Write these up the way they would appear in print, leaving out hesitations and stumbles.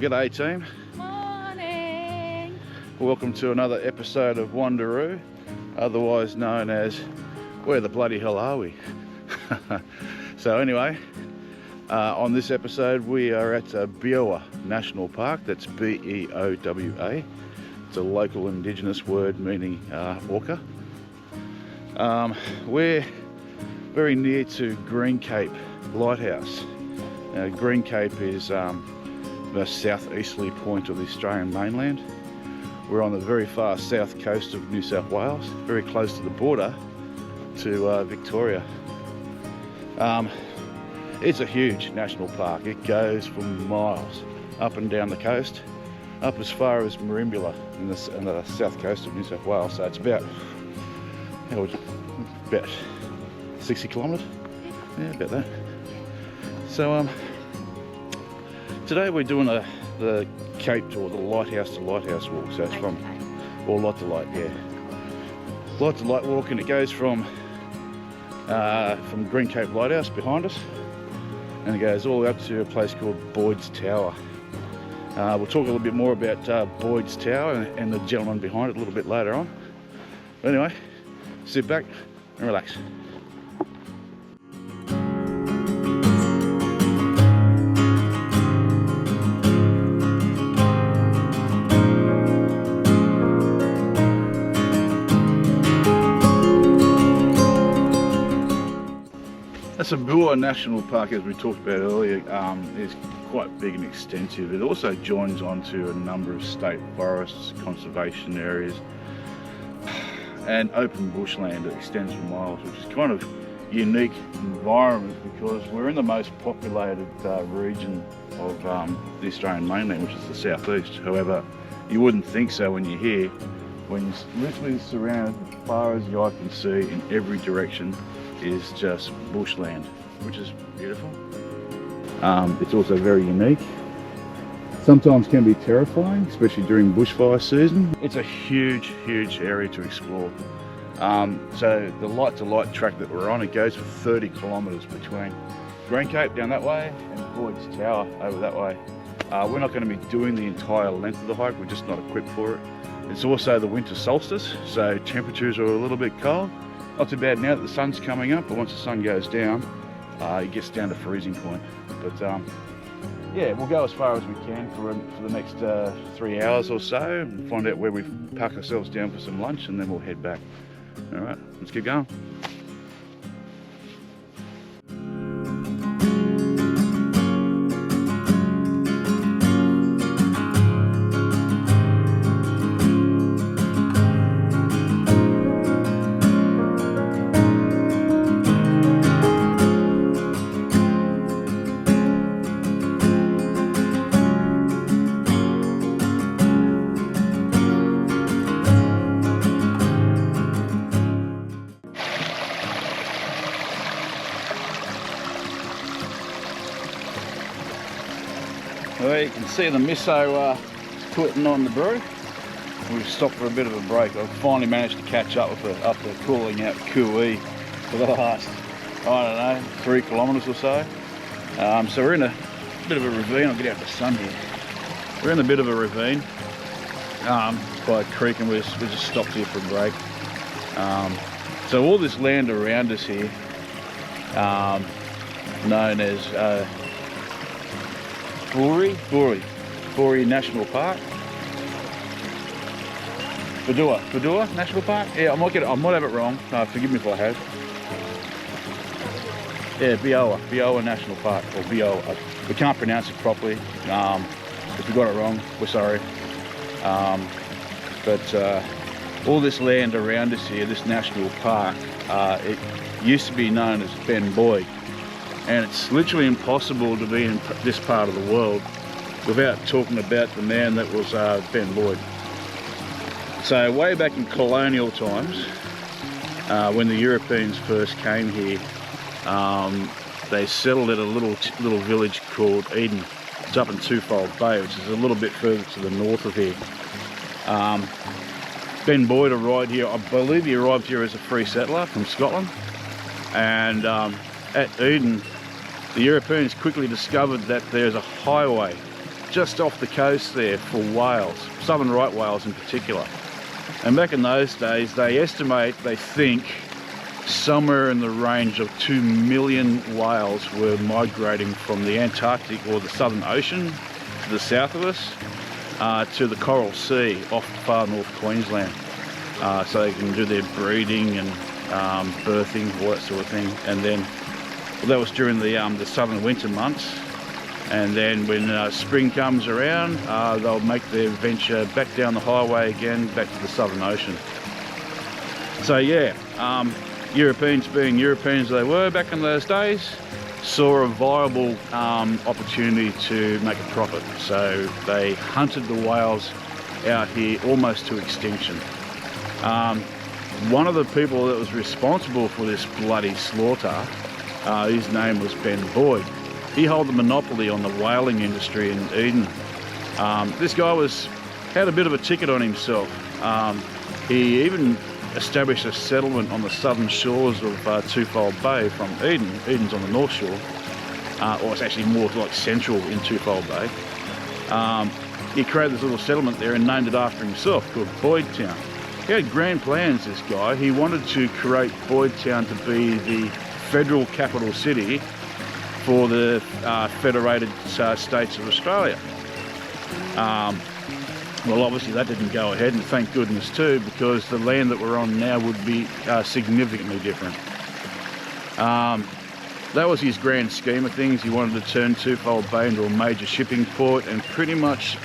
g'day team. Morning. Welcome to another episode of Wanderoo, otherwise known as Where the Bloody Hell Are We? So anyway, on this episode we are at Beowa National Park. That's B-E-O-W-A. It's a local indigenous word meaning orca. We're very near to Green Cape Lighthouse. Green Cape is the southeasterly point of the Australian mainland. We're on the very far south coast of New South Wales, very close to the border to Victoria. It's a huge national park. It goes for miles up and down the coast, up as far as Merimbula in the south coast of New South Wales. So it's about 60 kilometres, yeah, about that. So today we're doing the Cape tour, the lighthouse to lighthouse walk. So it's from, or light to light, yeah, light to light walk, and it goes from Green Cape Lighthouse behind us, and it goes all the way up to a place called Boyd's Tower. We'll talk a little bit more about Boyd's Tower and the gentleman behind it a little bit later on. But anyway, sit back and relax. So Beowa National Park, as we talked about earlier, is quite big and extensive. It also joins onto a number of state forests, conservation areas, and open bushland that extends for miles, which is kind of unique environment because we're in the most populated region of the Australian mainland, which is the southeast. However, you wouldn't think so when you're here, when you're literally surrounded as far as the eye can see in every direction is just bushland, which is beautiful. It's also very unique. Sometimes can be terrifying, especially during bushfire season. It's a huge area to explore. So the light to light track that we're on, it goes for 30 kilometres between Green Cape down that way and Boyd's Tower over that way. We're not going to be doing the entire length of the hike, we're just not equipped for it. It's also the winter solstice, so temperatures are a little bit cold. Not too bad now that the sun's coming up, but once the sun goes down, it gets down to freezing point. But yeah, we'll go as far as we can for the next 3 hours or so and find out where we park ourselves down for some lunch, and then we'll head back. All right, let's keep going. Well, you can see the miso putting on the brew. We've stopped for a bit of a break. I've finally managed to catch up with it after cooling out Kui for the last, I don't know, 3 kilometres or so. So we're in a bit of a ravine. I'll get out the sun here. We're in a bit of a ravine by a creek, and we just stopped here for a break. So all this land around us here, known as Beowa National Park. Beowa National Park? Yeah, I might have it wrong. Forgive me if I have. Yeah, Beowa National Park, or Beowa. We can't pronounce it properly. If we got it wrong, we're sorry. But all this land around us here, this national park, it used to be known as Ben Boyd. And it's literally impossible to be in this part of the world without talking about the man that was Ben Boyd. So way back in colonial times, when the Europeans first came here, they settled at a little village called Eden. It's up in Twofold Bay, which is a little bit further to the north of here. Ben Boyd arrived here, I believe he arrived here as a free settler from Scotland, and at Eden the Europeans quickly discovered that there's a highway just off the coast there for whales, southern right whales in particular. And back in those days, they think somewhere in the range of 2 million whales were migrating from the Antarctic or the Southern Ocean to the south of us to the Coral Sea off far north Queensland. So they can do their breeding and birthing, all that sort of thing. And then, well, that was during the southern winter months. And then when spring comes around, they'll make their venture back down the highway again, back to the Southern Ocean. So yeah, Europeans being Europeans they were back in those days, saw a viable opportunity to make a profit. So they hunted the whales out here almost to extinction. One of the people that was responsible for this bloody slaughter, his name was Ben Boyd. He held the monopoly on the whaling industry in Eden. This guy had a bit of a ticket on himself. He even established a settlement on the southern shores of Twofold Bay from Eden. Eden's on the north shore, or it's actually more like central in Twofold Bay. He created this little settlement there and named it after himself, called Boyd Town. He had grand plans, this guy. He wanted to create Boyd Town to be the federal capital city for the Federated States of Australia. Well, obviously that didn't go ahead, and thank goodness too, because the land that we're on now would be significantly different. That was his grand scheme of things. He wanted to turn Twofold Bay into a major shipping port and pretty much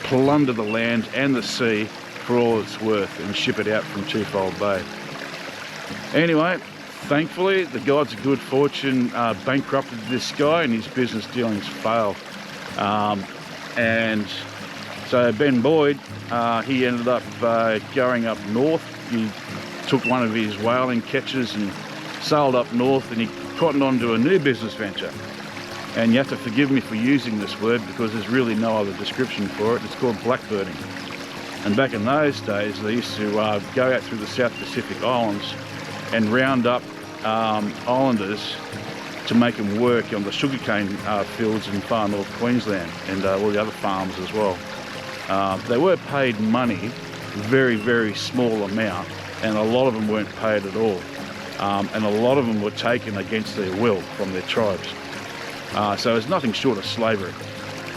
plunder the land and the sea for all it's worth and ship it out from Twofold Bay. Anyway, thankfully, the gods of good fortune bankrupted this guy and his business dealings failed. And so Ben Boyd, he ended up going up north. He took one of his whaling catches and sailed up north, and he cottoned on to a new business venture. And you have to forgive me for using this word because there's really no other description for it. It's called blackbirding. And back in those days, they used to go out through the South Pacific Islands and round up islanders to make them work on the sugarcane fields in far north Queensland and all the other farms as well. They were paid money, very, very small amount, and a lot of them weren't paid at all. And a lot of them were taken against their will from their tribes. So it's nothing short of slavery.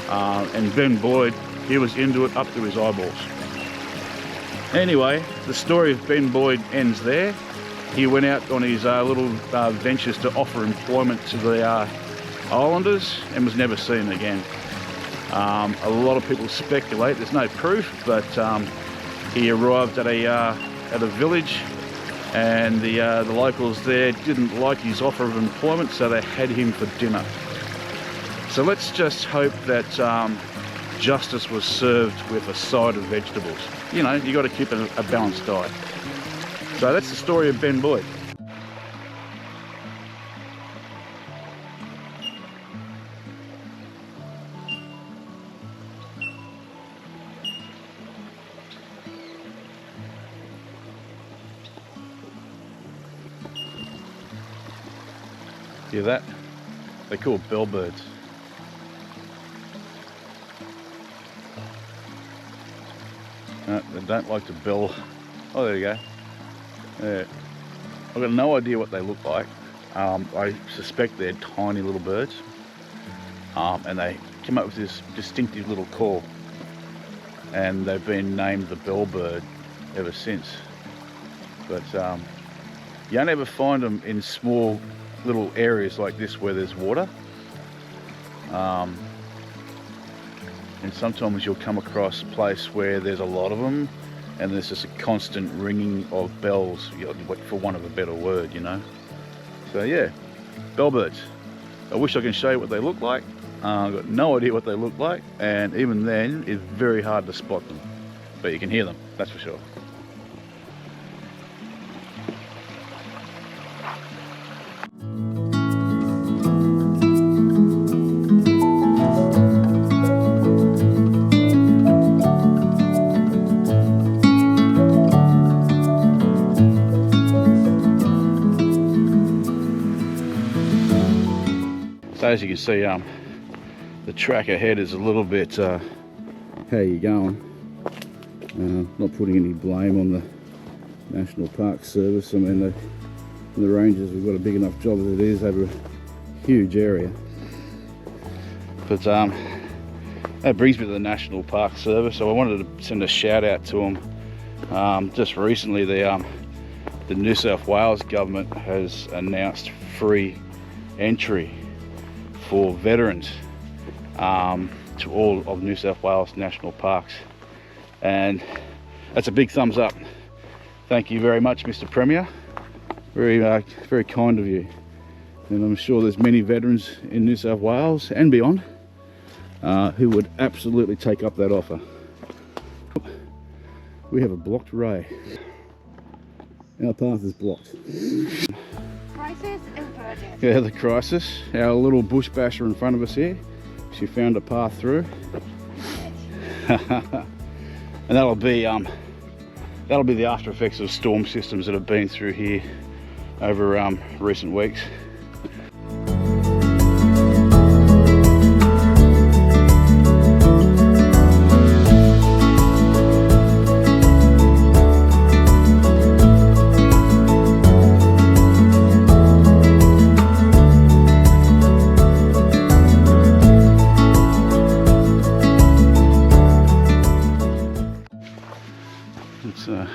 And Ben Boyd, he was into it up to his eyeballs. Anyway, the story of Ben Boyd ends there. He went out on his little ventures to offer employment to the islanders and was never seen again. A lot of people speculate, there's no proof, but he arrived at a village, and the locals there didn't like his offer of employment, so they had him for dinner. So let's just hope that justice was served with a side of vegetables. You know, you got to keep a balanced diet. So that's the story of Ben Boyd. Hear that? They're called bellbirds. No, they don't like to bell. Oh, there you go. Yeah. I've got no idea what they look like. I suspect they're tiny little birds. And they come up with this distinctive little call. And they've been named the bellbird ever since. But you don't ever find them in small little areas like this where there's water. And sometimes you'll come across a place where there's a lot of them and there's just a constant ringing of bells, for want of a better word, you know. So yeah, bellbirds. I wish I can show you what they look like. I've got no idea what they look like, and even then it's very hard to spot them, but you can hear them, that's for sure. So as you can see, the track ahead is a little bit how you going. Not putting any blame on the National Park Service. I mean, the rangers have got a big enough job as it is over a huge area. But that brings me to the National Park Service. So I wanted to send a shout out to them. Just recently, the New South Wales government has announced free entry for veterans to all of New South Wales national parks, and that's a big thumbs up. Thank you very much, Mr. Premier. Very kind of you. And I'm sure there's many veterans in New South Wales and beyond who would absolutely take up that offer. We have a blocked ray. Our path is blocked. Crisis averted. Yeah, the crisis. Our little bush basher in front of us here. She found a path through. And that'll be the after effects of storm systems that have been through here over recent weeks. It's a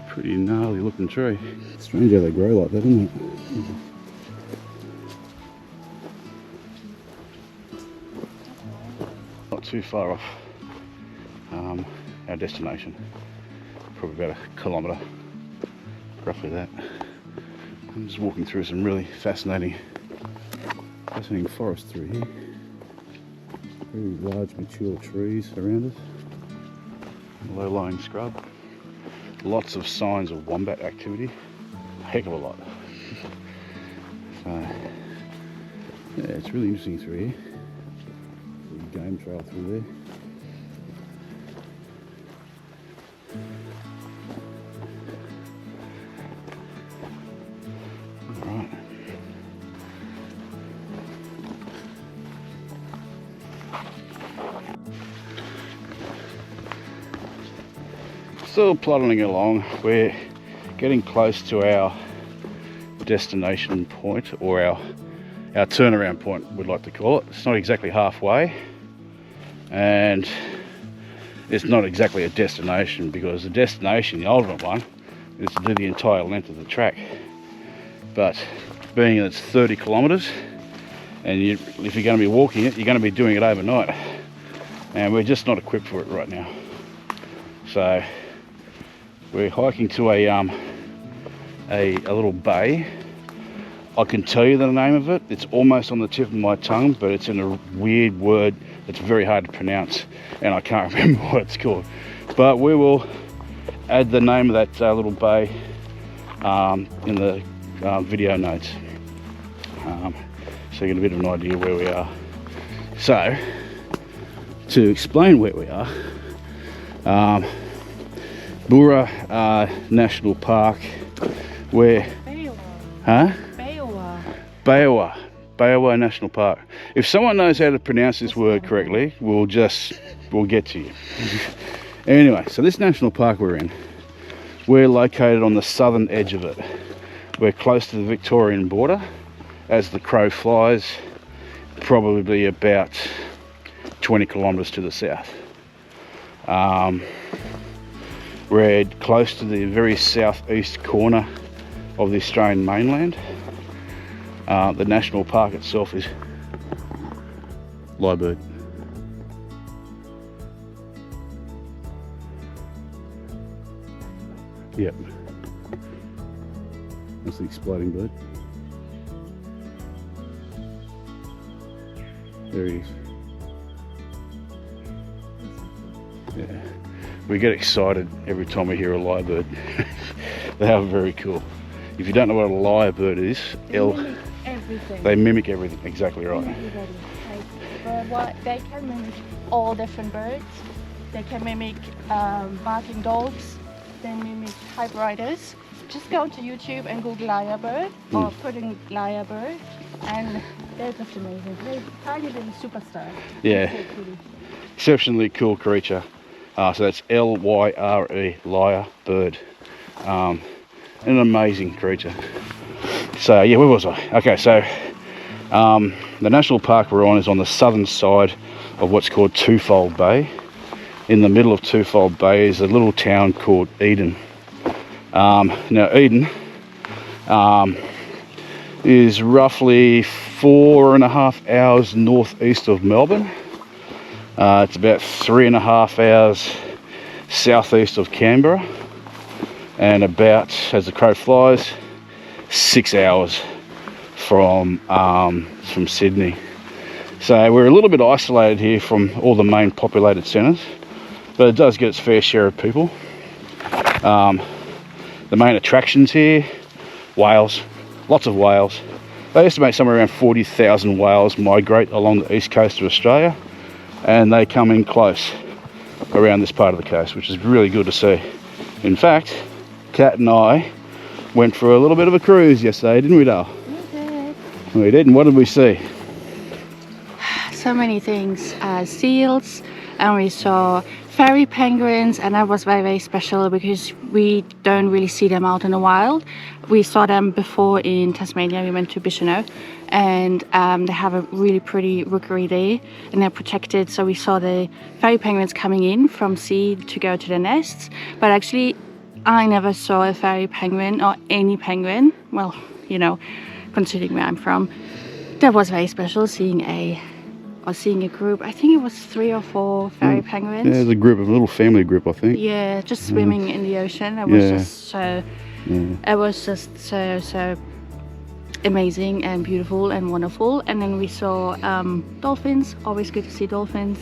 pretty gnarly looking tree. Strange how they grow like that, isn't it? Not too far off our destination. Probably about a kilometre, roughly that. I'm just walking through some really fascinating forest through here. Very large mature trees around us. Low-lying scrub. Lots of signs of wombat activity. A heck of a lot. So, yeah, it's really interesting through here. Little game trail through there. Alright. Still plodding along. We're getting close to our destination point, or our turnaround point, we'd like to call it. It's not exactly halfway, and it's not exactly a destination, because the destination, the ultimate one, is to do the entire length of the track. But being that it's 30 kilometres, and if you're going to be walking it, you're going to be doing it overnight, and we're just not equipped for it right now. So we're hiking to a little bay. I can tell you the name of it. It's almost on the tip of my tongue, but it's in a weird word that's very hard to pronounce, and I can't remember what it's called. But we will add the name of that little bay in the video notes, so you get a bit of an idea where we are. So, to explain where we are, Beowa National Park, where Beowa National Park. If someone knows how to pronounce this word correctly, we'll get to you. Anyway, so this national park we're located on the southern edge of it. We're close to the Victorian border. As the crow flies, probably about 20 kilometres to the south. We're close to the very southeast corner of the Australian mainland. The national park itself is Bellbirds. Yep. That's the exploding bird. There he is. Yeah. We get excited every time we hear a lyrebird. They are very cool. If you don't know what a lyrebird is, they mimic everything. Exactly right. They can mimic all different birds. They can mimic barking dogs. They mimic typewriters. Just go to YouTube and Google lyrebird or put in lyrebird, and They're just amazing. They're tiny little superstar. Yeah. So pretty. Exceptionally cool creature. So that's L-Y-R-E, lyre bird. An amazing creature. So yeah, where was I? Okay, so the national park we're on is on the southern side of what's called Twofold Bay. In the middle of Twofold Bay is a little town called Eden. Now Eden is roughly 4.5 hours northeast of Melbourne. It's about 3.5 hours southeast of Canberra, and about, as the crow flies, 6 hours from Sydney. So we're a little bit isolated here from all the main populated centres, but it does get its fair share of people. The main attractions here, whales, lots of whales. They estimate somewhere around 40,000 whales migrate along the east coast of Australia, and they come in close around this part of the coast, which is really good to see. In fact, Kat and I went for a little bit of a cruise yesterday, didn't we, Dale? We did. We did, and what did we see? So many things. Seals, and we saw fairy penguins, and that was very, very special because we don't really see them out in the wild. We saw them before in Tasmania. We went to Bicheno, and they have a really pretty rookery there, and they're protected. So we saw the fairy penguins coming in from sea to go to the nests. But actually, I never saw a fairy penguin or any penguin. Well, you know, considering where I'm from, that was very special seeing a group. I think it was 3 or 4 fairy penguins. Yeah, it was a group, a little family group, I think. Yeah, just swimming in the ocean. It was just so. It was just so amazing and beautiful and wonderful. And then we saw dolphins. Always good to see dolphins.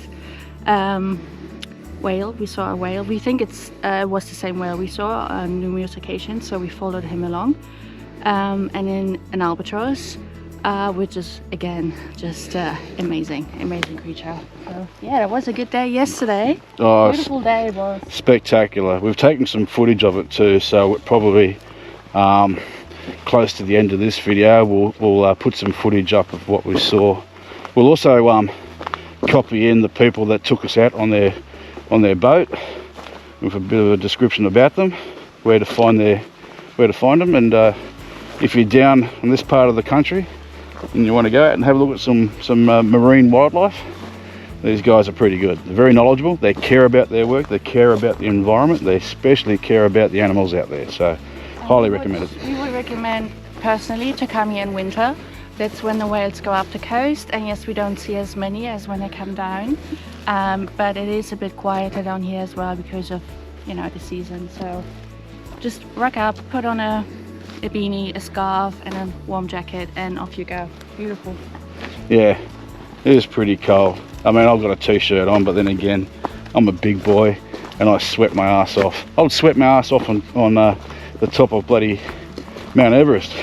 Whale. We saw a whale. We think it was the same whale we saw on numerous occasions, so we followed him along. And then an albatross. Which is again just amazing creature. So yeah, it was a good day yesterday. Oh, beautiful day it was. Spectacular. We've taken some footage of it too, so it probably close to the end of this video we'll put some footage up of what we saw. We'll also copy in the people that took us out on their boat with a bit of a description about them, where to find them, and if you're down in this part of the country and you want to go out and have a look at some marine wildlife, these guys are pretty good. They're very knowledgeable, they care about their work, they care about the environment, they especially care about the animals out there, so highly recommended. We would recommend personally to come here in winter. That's when the whales go up the coast, and yes, we don't see as many as when they come down, but it is a bit quieter down here as well because of, you know, the season. So just rock up, put on a beanie, a scarf and a warm jacket, and off you go. Beautiful. Yeah, it is pretty cold. I mean, I've got a t-shirt on, but then again, I'm a big boy and I sweat my ass off. I would sweat my ass off on the top of bloody Mount Everest.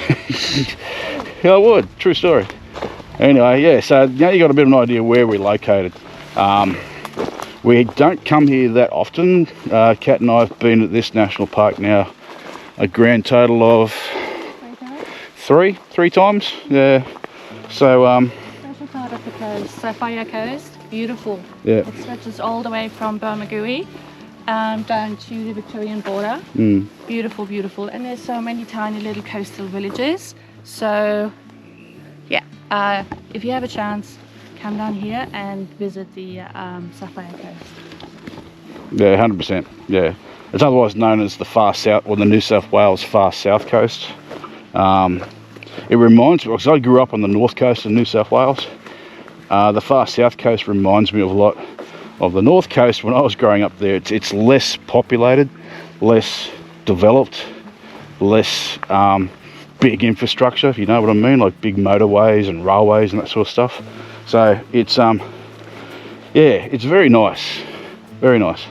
Yeah, I would, true story. Anyway, yeah, so now you got a bit of an idea where we're located. We don't come here that often. Kat and I have been at this national park now a grand total of three times. Yeah. So special part of the coast, Sapphire Coast, beautiful. Yeah. It stretches all the way from Bermagui down to the Victorian border. Beautiful, beautiful. And there's so many tiny little coastal villages. So yeah, if you have a chance, come down here and visit the Sapphire Coast. Yeah, 100%. Yeah. It's otherwise known as the far south, or the New South Wales far south coast. It reminds me, because I grew up on the north coast of New South Wales. The far south coast reminds me of a lot of the north coast when I was growing up there. It's less populated, less developed, less big infrastructure, if you know what I mean, like big motorways and railways and that sort of stuff. So it's yeah, it's very nice, very nice.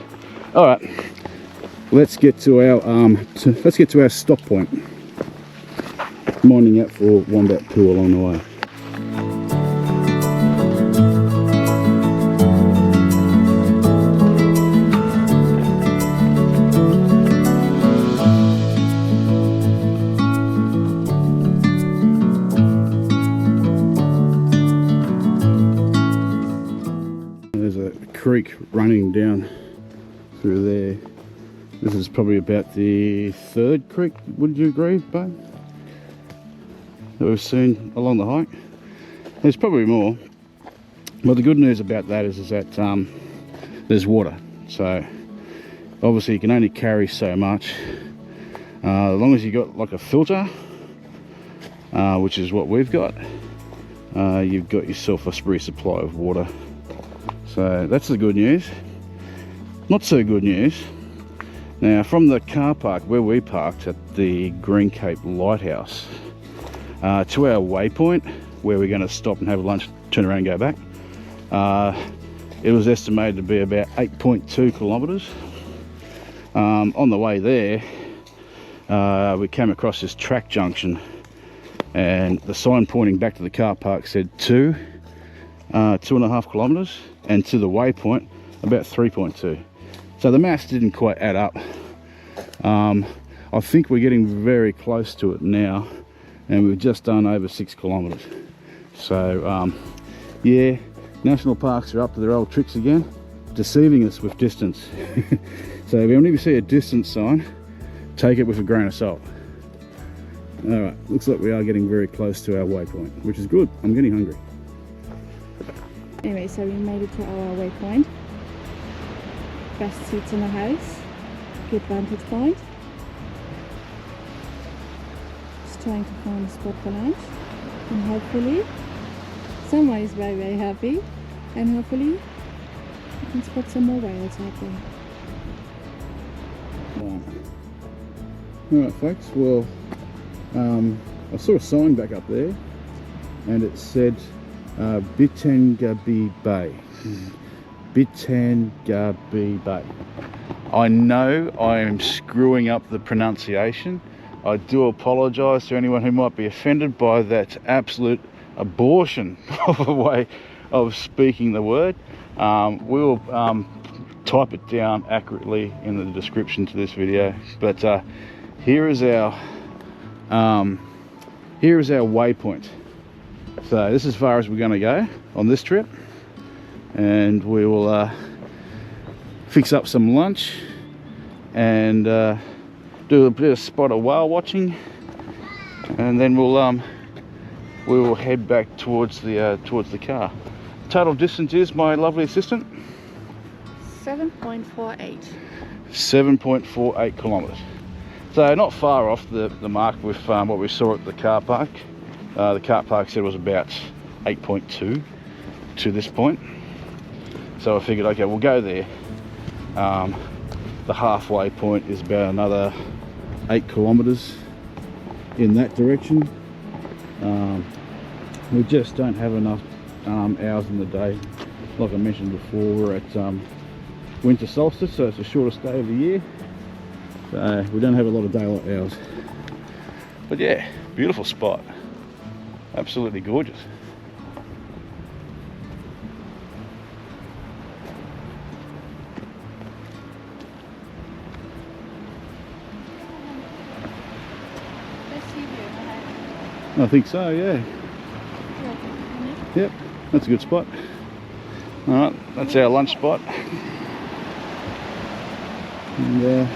All right. Let's get to our stop point. Minding out for wombat poo along the way. creek running down through there. This is probably about the third creek, would you agree, babe? That we've seen along the hike. There's probably more. But the good news about that is that there's water. So obviously you can only carry so much. As long as you got like a filter, which is what we've got, you've got yourself a free supply of water. So that's the good news. Not so good news. Now from the car park where we parked at the Green Cape Lighthouse to our waypoint where we're going to stop and have lunch, turn around and go back, it was estimated to be about 8.2 kilometres. On the way there we came across this track junction and the sign pointing back to the car park said 2.5 kilometres, and to the waypoint about 3.2. So the maths didn't quite add up. I think we're getting very close to it now, and we've just done over 6 kilometres. So yeah, national parks are up to their old tricks again, deceiving us with distance. So whenever you see a distance sign, take it with a grain of salt. Alright, looks like we are getting very close to our waypoint, which is good. I'm getting hungry. Anyway, so we made it to our waypoint. Best seats in the house, good vantage point. Just trying to find a spot for lunch, and hopefully someone is very, very happy, and hopefully we can spot some more whales out there. Alright folks, well I saw a sign back up there and it said Bitangabi Bay. Bitangabi Bay. I know I am screwing up the pronunciation. I do apologise to anyone who might be offended by that absolute abortion of a way of speaking the word. We'll type it down accurately in the description to this video. But here is our waypoint. So this is as far as we're going to go on this trip, and we will fix up some lunch and do a bit of spot of whale watching, and then we will head back towards the car. Total distance is, my lovely assistant, 7.48. 7.48 kilometres. So not far off the mark with what we saw at the car park. The car park said it was about 8.2 to this point. So I figured, okay, we'll go there. The halfway point is about another 8 kilometres in that direction. We just don't have enough hours in the day. Like I mentioned before, we're at winter solstice, so it's the shortest day of the year. So we don't have a lot of daylight hours. But yeah, beautiful spot. Absolutely gorgeous. I think so, yeah. Yep, that's a good spot. Alright, that's our lunch spot. And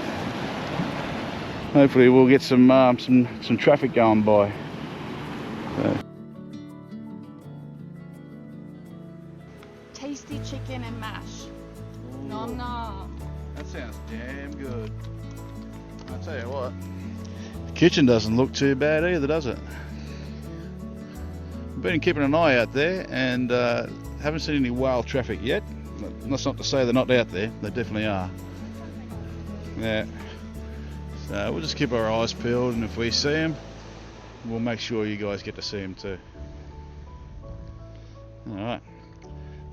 hopefully we'll get some traffic going by. So. Tasty chicken and mash. Nom nom. That sounds damn good. I'll tell you what, the kitchen doesn't look too bad either, does it? I've been keeping an eye out there and haven't seen any whale traffic yet. That's not to say they're not out there, they definitely are. Yeah. So we'll just keep our eyes peeled, and if we see them, we'll make sure you guys get to see them too. Alright,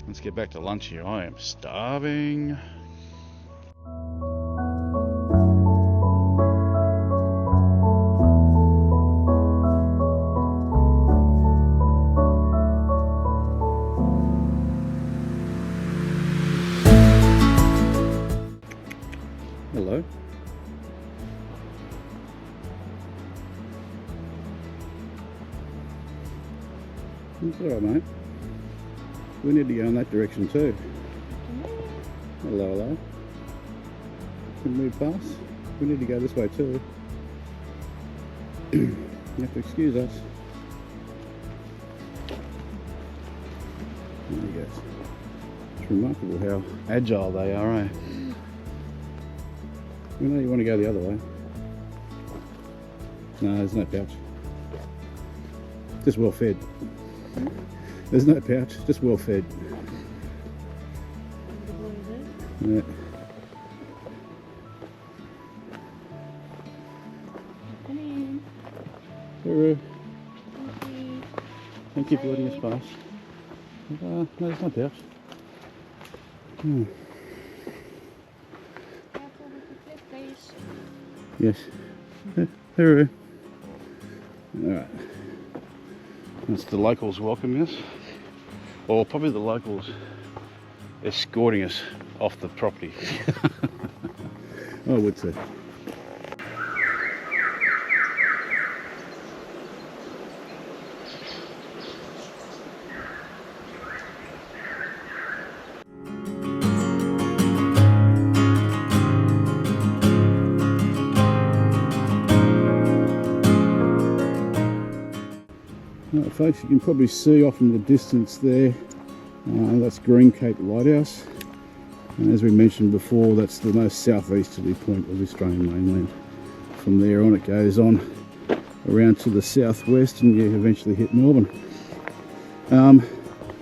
let's get back to lunch here. I am starving. Hello. It's alright, mate. We need to go in that direction too. Hello, hello. Can move past. We need to go this way too. You have to excuse us. There you go. It's remarkable how agile they are, eh? We know you want to go the other way. No, there's no pouch. Just well fed. There's no pouch, just well fed. Yeah. Hello. Thank you for letting us pass. No, there's no pouch. Yes. Hello. Alright. That's the locals welcoming us. Or probably the locals escorting us off the property. I would say. Right, folks, you can probably see off in the distance there, that's Green Cape Lighthouse. And as we mentioned before, that's the most southeasterly point of the Australian mainland. From there on it goes on around to the southwest and you eventually hit Melbourne.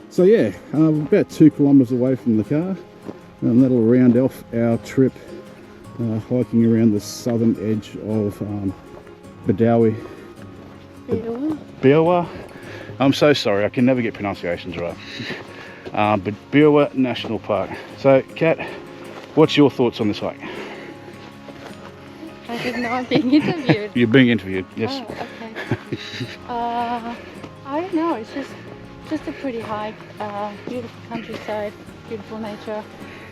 So yeah, about 2 kilometres away from the car, and that'll round off our trip hiking around the southern edge of Beowa. I'm so sorry, I can never get pronunciations right. But Beowa National Park. So, Kat, what's your thoughts on this hike? I didn't know I'm being interviewed. You're being interviewed, yes. Oh, okay. I don't know, it's just a pretty hike. Beautiful countryside, beautiful nature.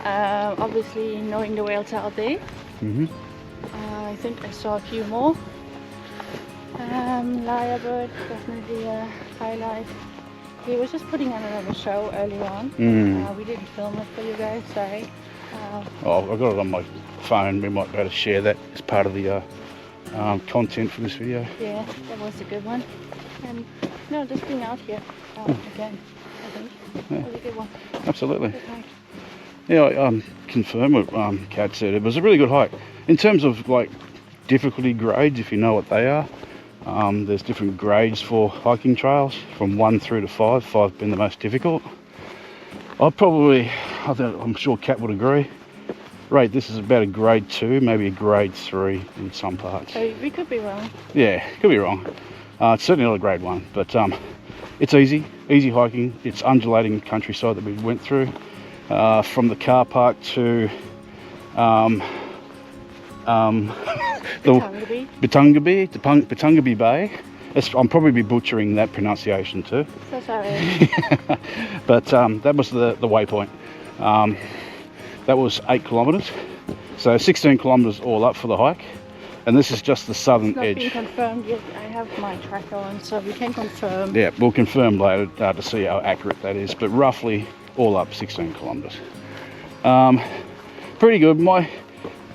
Obviously, knowing the whales out there. I think I saw a few more. Lyrebird, definitely a highlight. He was just putting on another show early on. We didn't film it for you guys, sorry. Oh, I've got it on my phone. We might be able to share that as part of the content for this video. Yeah, that was a good one. And no, just being out here again, I think. Yeah. That was a good one. Absolutely. Good hike. Yeah, I confirm what Kat said. It was a really good hike. In terms of like difficulty grades, if you know what they are, there's different grades for hiking trails from 1 through to 5, 5 being the most difficult. I'm sure Kat would agree, rate this is about a grade 2, maybe a grade 3 in some parts. So we could be wrong. Yeah, could be wrong. It's certainly not a grade 1, but it's easy hiking. It's undulating countryside that we went through, from the car park to Butangabi Bay. I'm probably butchering that pronunciation too. So sorry. But that was the waypoint. That was 8 kilometres, so 16 kilometres all up for the hike, and this is just the southern edge. It's not been confirmed yet. I have my tracker on, so we can confirm. Yeah, we'll confirm later to see how accurate that is, but roughly all up 16 kilometres. Pretty good. My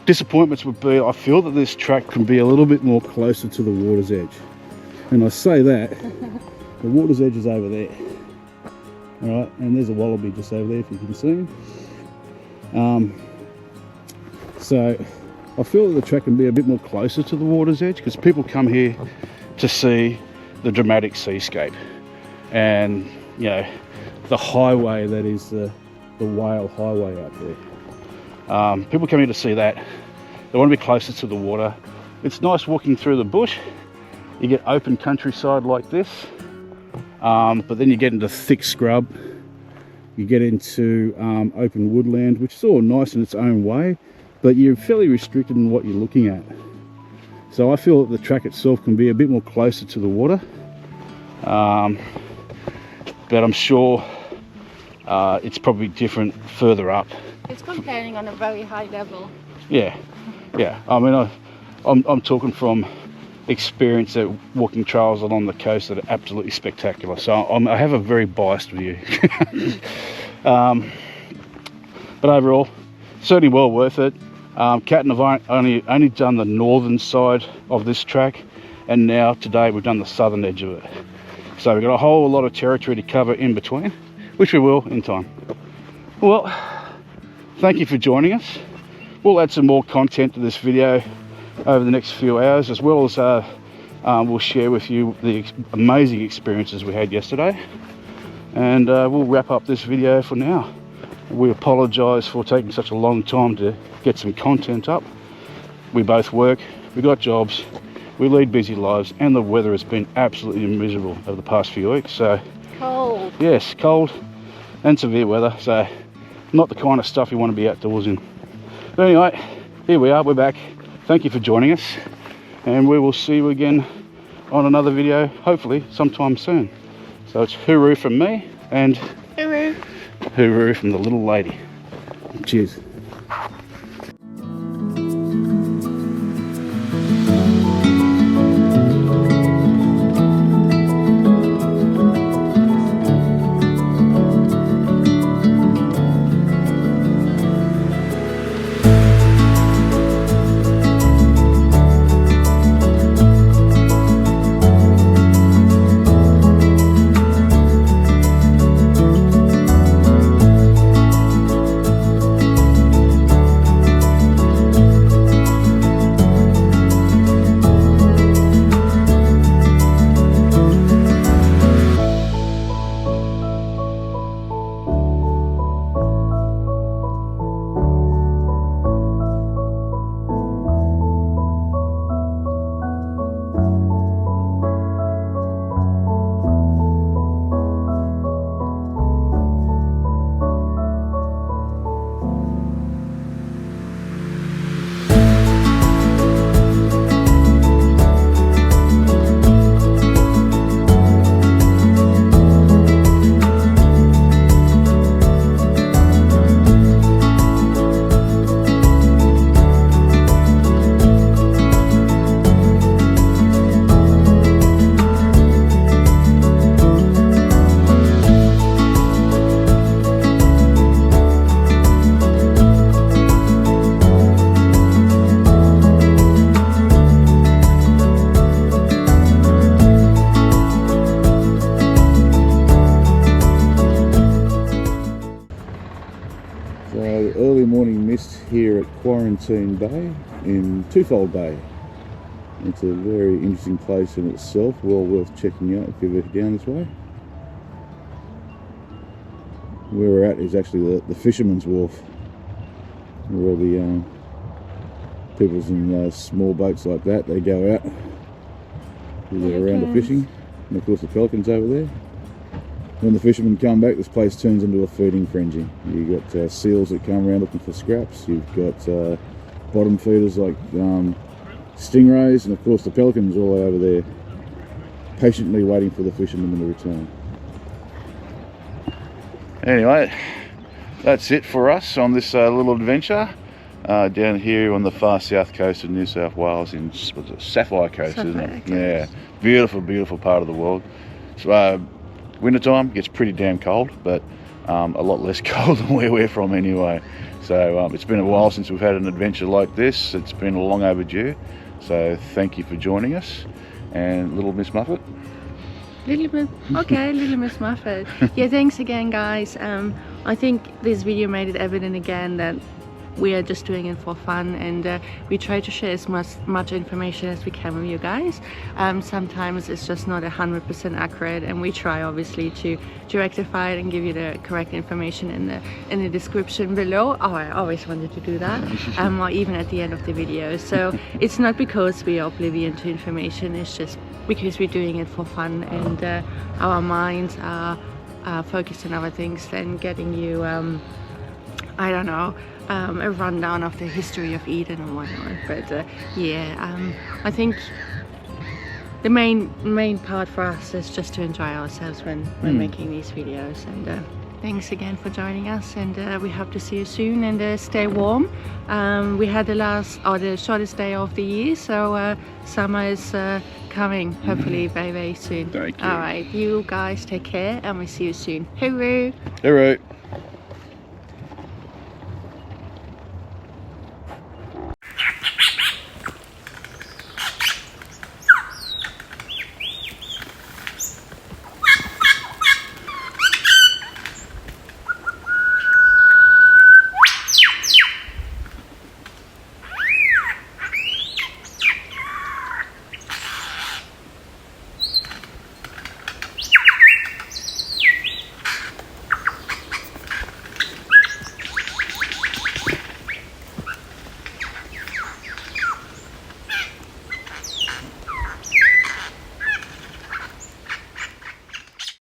disappointments would be, I feel that this track can be a little bit more closer to the water's edge. And I say that, the water's edge is over there. Alright, and there's a wallaby just over there if you can see him. So I feel that the track can be a bit more closer to the water's edge because people come here to see the dramatic seascape and, you know, the highway that is the whale highway up there. People come here to see that. They want to be closer to the water. It's nice walking through the bush. You get open countryside like this, but then you get into thick scrub. You get into open woodland, which is all nice in its own way, but you're fairly restricted in what you're looking at. So I feel that the track itself can be a bit more closer to the water, but I'm sure it's probably different further up. It's containing on a very high level. Yeah. I mean, I'm talking from experience at walking trails along the coast that are absolutely spectacular. So I have a very biased view. But overall, certainly well worth it. Kat and I've only done the northern side of this track, and now today we've done the southern edge of it. So we've got a whole lot of territory to cover in between, which we will in time. Well, thank you for joining us. We'll add some more content to this video over the next few hours, as well as we'll share with you the amazing experiences we had yesterday. And we'll wrap up this video for now. We apologise for taking such a long time to get some content up. We both work, we got jobs, we lead busy lives, and the weather has been absolutely miserable over the past few weeks. So Cold. yes, cold and severe weather, so not the kind of stuff you want to be outdoors in. But anyway, here we are, we're back. Thank you for joining us, and we will see you again on another video, hopefully sometime soon. So it's hooroo from me, and Hooroo. hooroo from the little lady. Cheers. Early morning mist here at Quarantine Bay in Twofold Bay. It's a very interesting place in itself, well worth checking out if you're ever down this way. Where we're at is actually the Fisherman's Wharf, where all the people in small boats like that, they go out with their round of fishing, and of course the pelicans over there. When the fishermen come back, this place turns into a feeding frenzy. You've got seals that come around looking for scraps. You've got bottom feeders like stingrays, and of course the pelicans all over there, patiently waiting for the fishermen to return. Anyway, that's it for us on this little adventure down here on the far south coast of New South Wales in Sapphire Coast, isn't it? Yeah, beautiful, beautiful part of the world. So, wintertime gets pretty damn cold, but a lot less cold than where we're from anyway. So it's been a while since we've had an adventure like this. It's been long overdue. So thank you for joining us. And little Miss Muffet. Little Miss Muffet. Yeah, thanks again, guys. I think this video made it evident again that we are just doing it for fun, and we try to share as much information as we can with you guys. Sometimes it's just not 100% accurate, and we try obviously to rectify it and give you the correct information in the description below. Oh, I always wanted to do that. Or even at the end of the video. So it's not because we are oblivious to information, it's just because we're doing it for fun, and our minds are focused on other things than getting you I don't know, a rundown of the history of Eden and whatnot. But yeah, I think the main part for us is just to enjoy ourselves when making these videos. And thanks again for joining us, and we hope to see you soon, and stay warm. We had the shortest day of the year, so summer is coming hopefully very, very soon. Thank you. All right, you guys take care, and we'll see you soon. Hooroo! All right.